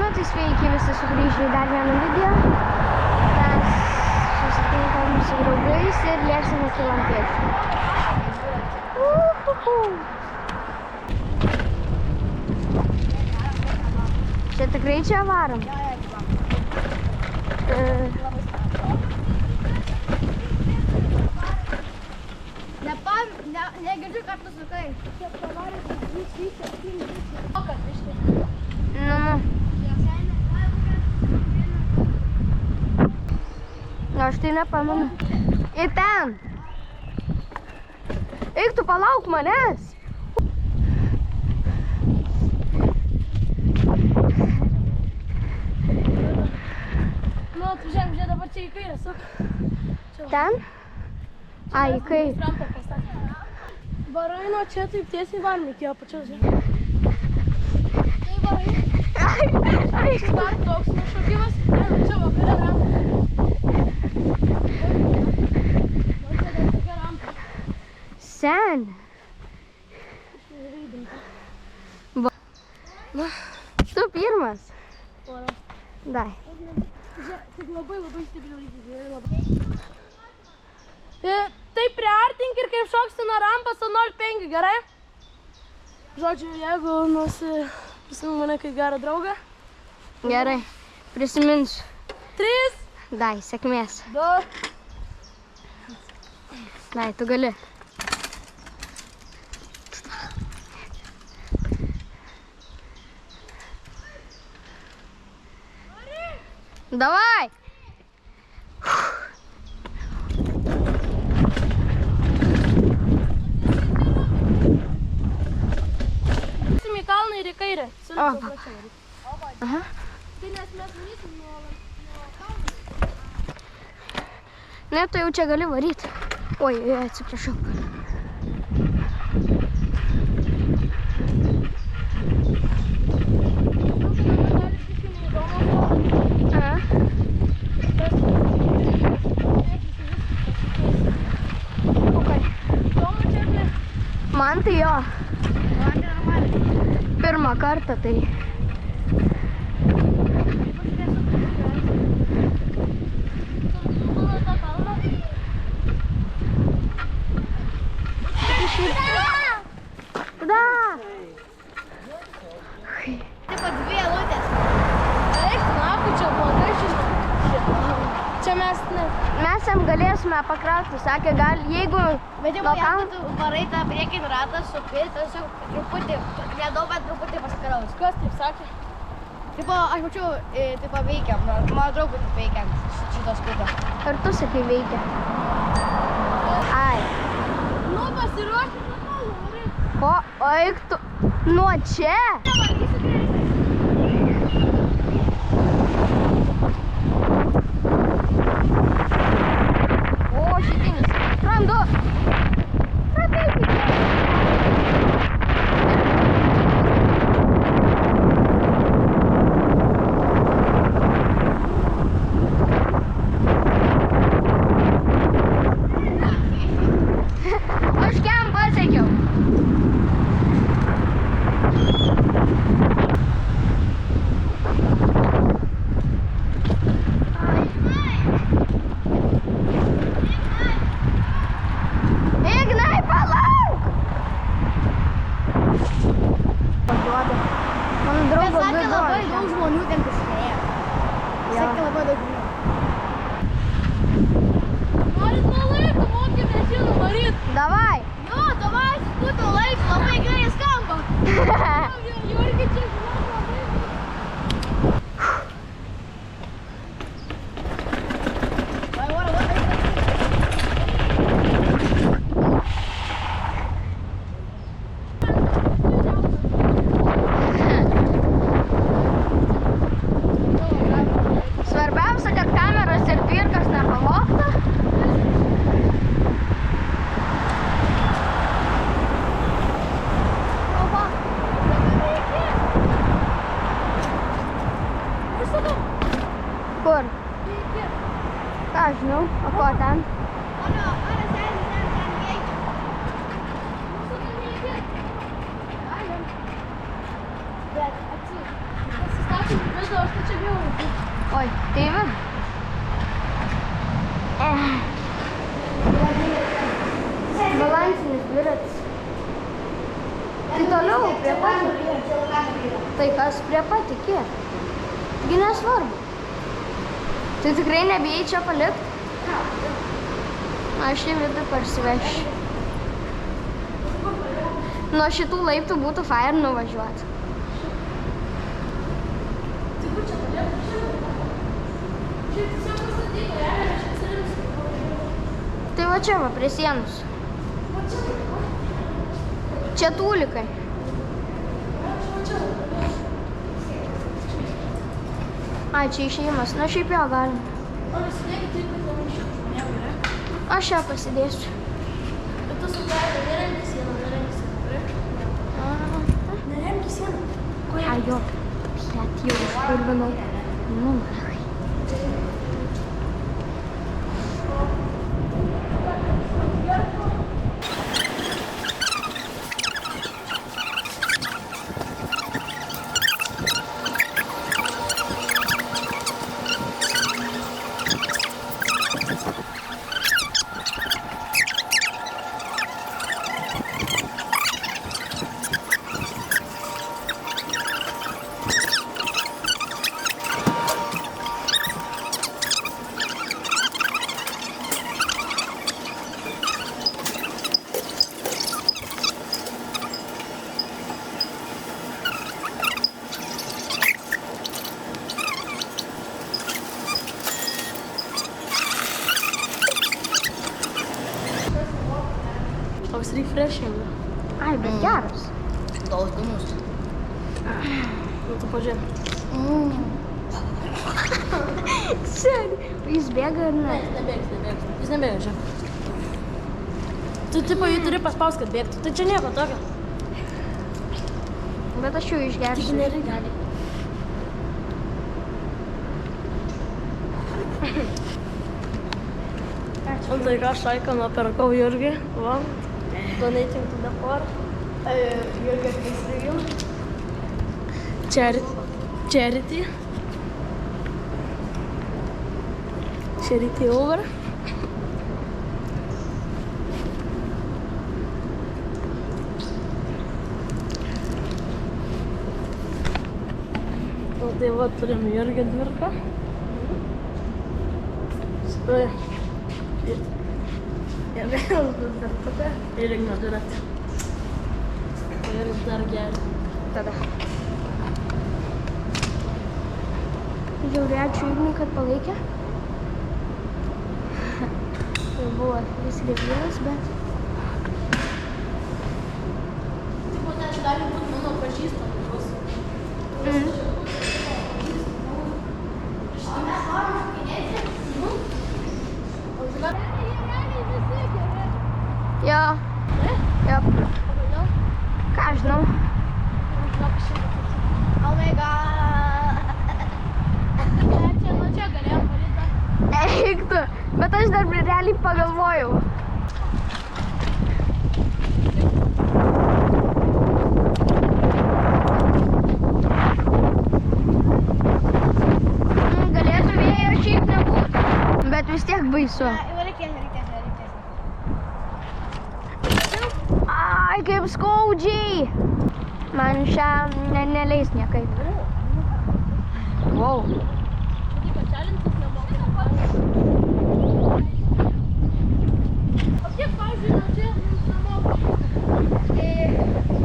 Nu, tai sveiki visi sugrįžę į dar vieną video. Mes susitinkam su draugais ir lėksime kilometėčių. Čia tikrai čia varom? Negirdžiu, ką tu sakai. Čia pavarės, vysia, o kad iškai. Nu. Aš tai nepamenu. Į ten. Eik, tu palauk manęs. Nu, atvažiuojam, žiūrė, dabar čia į kairę, suk. Ten? Ai, į kairę. Varai nuo čia taip tiesiai varom iki apačios. Tai varai. Čia dar toks nušokimas. Čia vakarė rampa. Čia dar tokia rampa. Sen. Tu pirmas. Dai. Tik labai stipriai reikia. Taip priartink ir kaip šoksi nuo rampos su 0,5, gerai? Žodžiu, jeigu prisimink mane kaip gerą draugą. Gerai, prisiminsiu. 3. Dai, sėkmės. 2. Dai, tu gali. Davai! Į kalną ir į kairę. Aha. Tai nes mes varysim nuo kalno. Ne, tu jau čia gali varyti. Oi, atsiprašau. Man tai jo. Pirmą kartą tai. Da! Tipo 2 eilutės. Eik, naku, čia blogai šis. Čia mes ne. Mes jam galėsime pakrauti, sakė, gal jeigu... Bet jau jeigu tu varai tą priekinį ratą, supi, tiesiog truputį, nedaug, bet truputį pasikraus. Kas taip sakė? Tipo, aš mačiau, tipo veikiam, mano draugų taip veikiam šitą skutą. Ir tu sakai veikia. Ai. Nu, pasiruošti, varai. O, eik tu... Nuo čia? O, šitinis. Randu. Prabėkite. Aš kiam pasiekiau. Ignai, palauk! Paduoda. Mano Bet draugo sakė, labai duoda. daug žmonių ten prisidėjo. Sakė, labai daug žmonių. Norit nuo laiko, mokė mašiną varyt. Davai. Jo, davai, skutą laiko, labai gerai skamba. Jurgi čia žinok labai. Vai, vara. Svarbiausia, kad kameros ir pirkas nepavogtų. Kur? Ką aš žinau, o ko ten? Vis dar, aš tai čia bijau. Oi, tai va. Balansinis dviratis. Tai toliau prie pat iki. Tai kas prie pat iki. Taigi nesvarbu. Tai tikrai nebijai čia palikti? Aš į vidų parsivešiu. Nuo šitų laiptų būtų fair nuvažiuoti. Tai va čia va, prie sienos. Čia tūlikai. Ai, čia išėjimas. Na, šiaip jo galim. Aš čia pasidėsiu. Bet tu su galva neremki sieną, neremki sieną. Ai, jo. Plet, jau užpurvinau. Nu, nahai. Toks refreshing. Ai, bet geras. Gal skanus. Nu, tu pažiūrėk. Sėdi. Jis bėga ir ne. Nebėgs. Jis nebėga čia. Tu tipo jį turi paspaust, kad bėgtų. Tai čia nieko tokio. Bet aš jau išgersiu. Tik nereikia. Tai ką aš laiką nupirkau Jurgį. Va. Donating to the poor. Jurgį prisijim. Charity. Charity over. O tai va turim Jurgį dvirką. Štai. Ir vėl dar tada. Ir ignoruoti. Ir dar geri. Tada. Žiauriai ačiū Ignai, kad palaikė. Tai buvo vis revylas, bet... Tipo, tai gali būti mano pažįstamas. Jo. Jop. Ką aš žinau? Oh my god. Čia galėjom varyti. Eik tu. Bet aš dar realiai pagalvojau. Galėtų vėjo šiaip nebūti. Bet vis tiek baisu. Ai, kaip skaudžiai. Man šią neleis niekaip. Wow.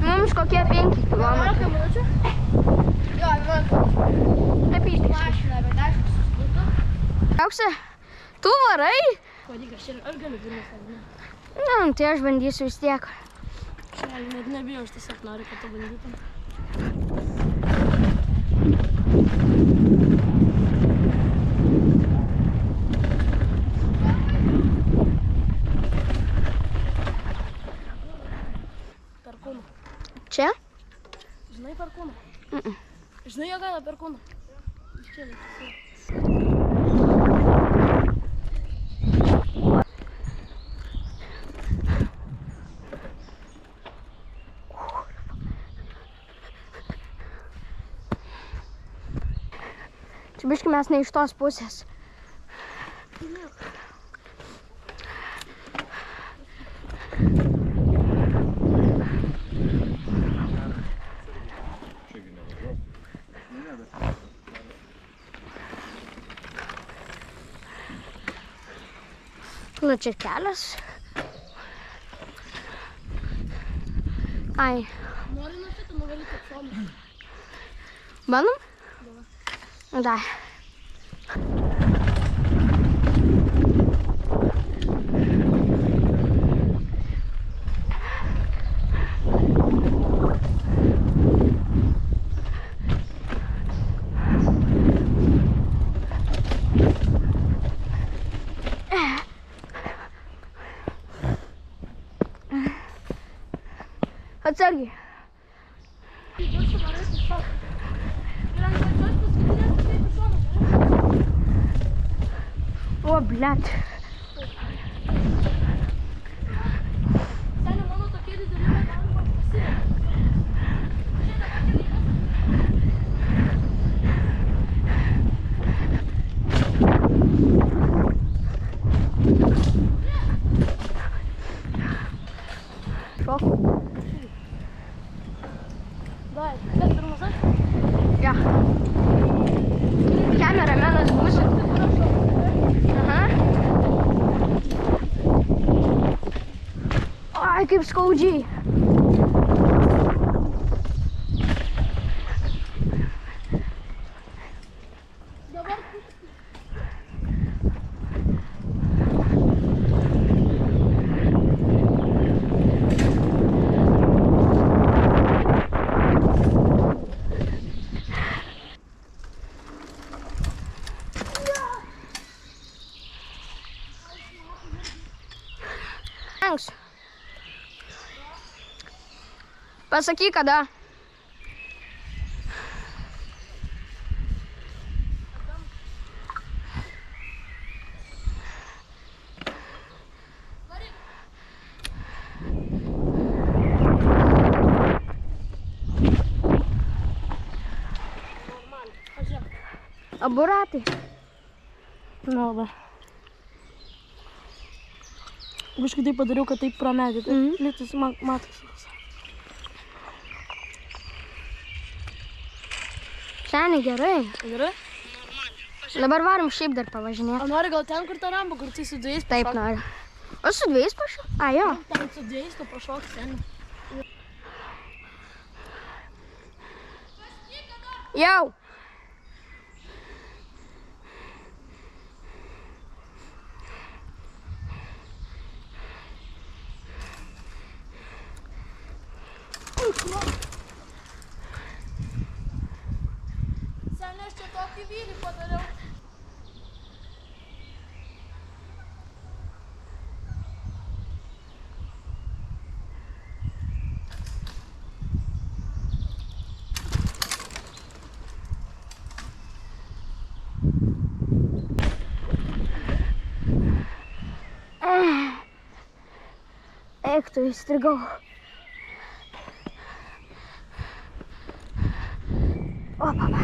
Mums kokie 5 kilometrai. Jo, 11. Apytiksliai. Mašina, bet aišku, susibutų. Auksė, tu varai? Padyk, aš galiu pirmas ar ne? Na, tai aš bandysiu vis tiek. Net nebijau, aš tiesiog noriu, kad tu bandytum. Perkūną. Čia? Žinai Perkūną? Žinai Jogainą Perkūną? Iš čia laikysi. Čia biškai mes ne iš tos pusės. Nu, čia kelias. Ai. Nori nuo šitą nuvalyti šoną. Bandom? Nu, dai. Atsargiai. O, blet. Seniai, mano tokie dideli galima pasirinkti. Šoku. Давай, как тормозать? Ja. Kameramenas būsiu. Aha. Ai, kaip skaudžiai. Dabar Thanks. Pasakyk, kada. Abu ratai. Nu, va. Biškai taip padariau, kad taip pramedė. Litis matosi. Seniai, gerai. Gerai? Dabar varom šiaip dar pavažinėti. O nori gal ten, kur ta rampa, kur tai su dviejais Taip noriu. O su dviejais pašau? A, jo. Ten su dviejais tu pašok seniai. Jau. Seniai, aš čia tokį vyrį padariau. Eik, tu įstrigau. O, papa.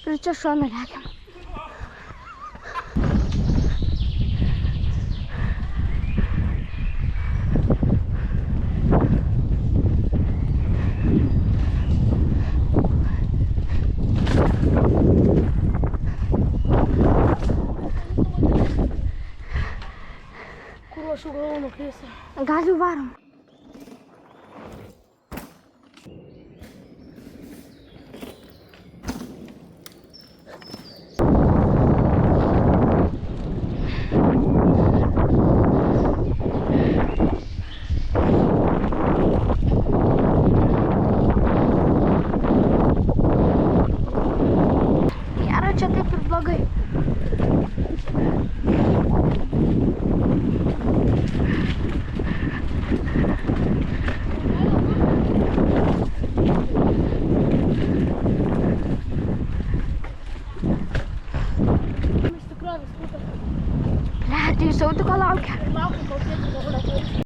Ir čia šoną lekiam. Kur aš jau galvoju nukrėsiu. Gal jau varom.